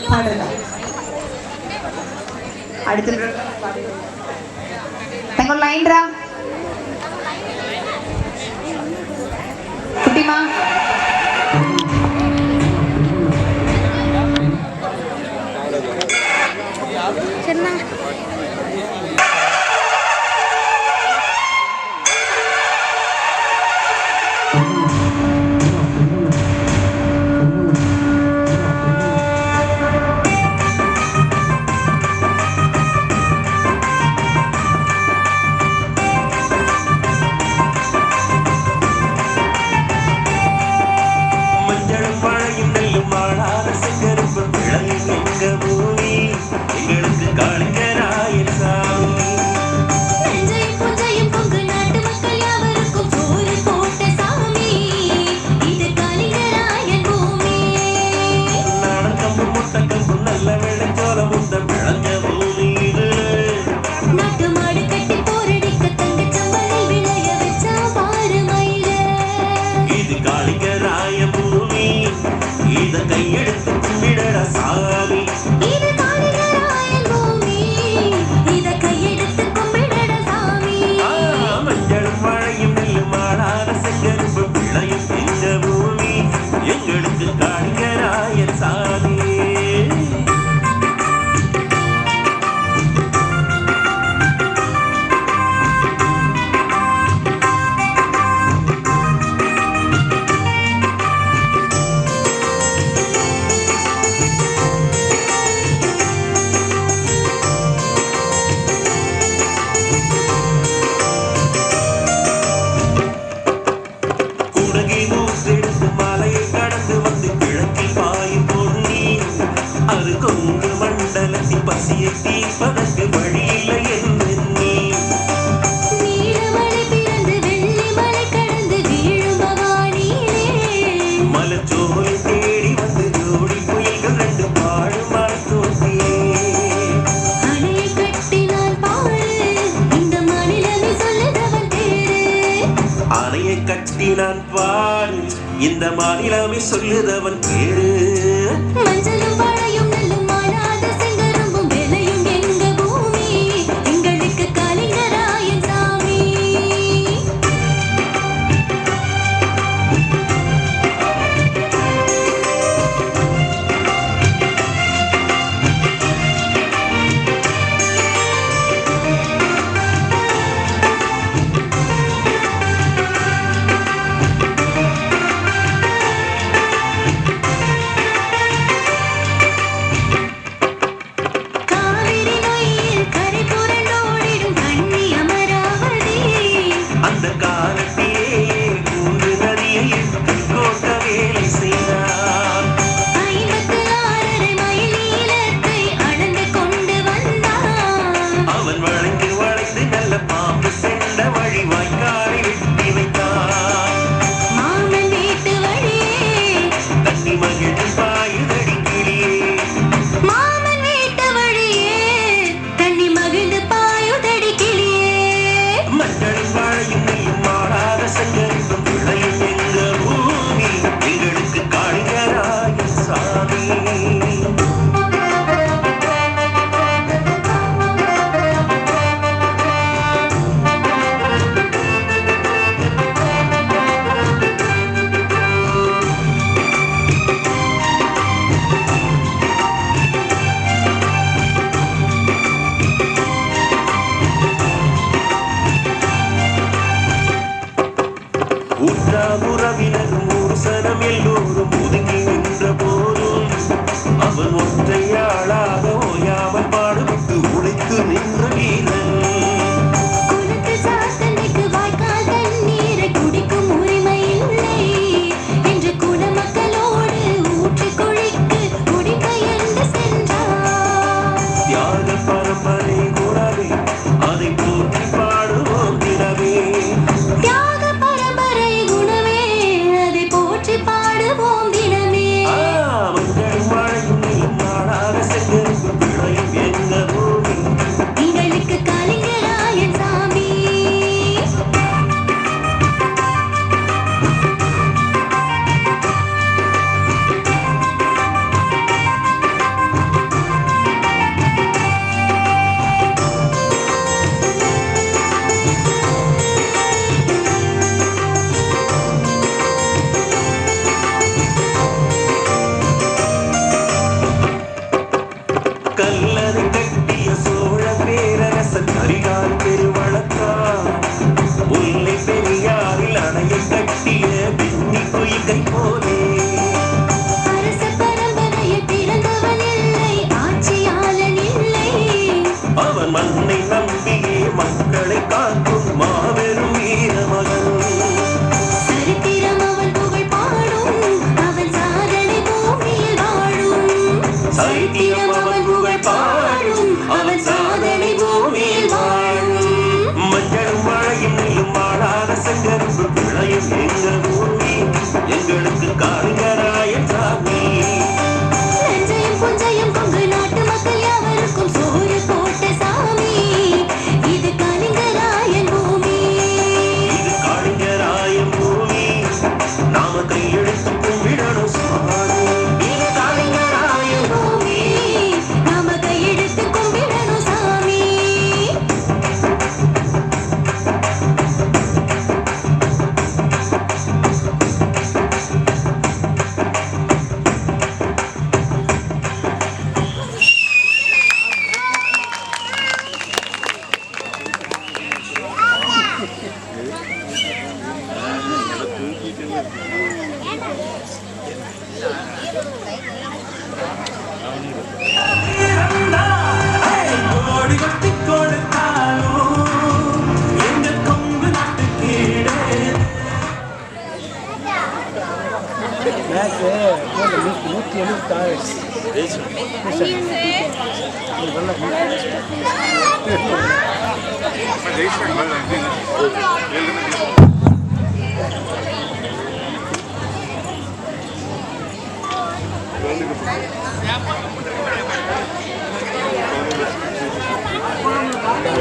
பாடலாம். அடுத்து தங்கள் லைன்ரா குட்டிமா சரிண்ணா. கட்டினான் பாரு இந்த மாநிலமே சொல்லுதவன் பேரு. மஞ்சளும் வாழையும் நெல்லும் மாறாத செங்கரும்பும் விளையும் எங்க பூமி எங்களுக்கு கலிங்கராயன் சாமி. போலே அரச பரம்பரையில் பிறந்தவன் இல்லை, ஆட்சியாளன் இல்லை. அவன் மண்ணை நம்பியே மக்களை காக்கும் மாபெரும் வீரமகன். சரித்திரம் அவன் புகழ் பாடும், அவன் சாதனை பூமியில் வாழும். சரித்திரம் அவன் புகழ் பாடும், அவன் சாதனை பூமியில் வாழும். மஞ்சளும் மழையும் நெல்லும் மாடாத செங்கரும்பு விளையும் எங்க பூமி, எங்களுக்கு காளிங்கராயன் சாமி. நஞ்சையும் புஞ்சையும் கொங்கு நாட்டு மக்கள் யாவருக்கும் சோறு போட்ட சாமி. இது கலிங்கராயன் பூமி. இது காளிங்கராயன் பூமி, நாம கையெழுத்து கும்பிடணும் சாமி. இது காளிங்கராயன் பூமி. நாம கையெடுத்து கும்பிடணும் சாமி. கோடி கொட்டி கொடுத்தாலும் எங்க கொங்கு நாட்டு கீழே மேட்ச்சு 176 Gracias.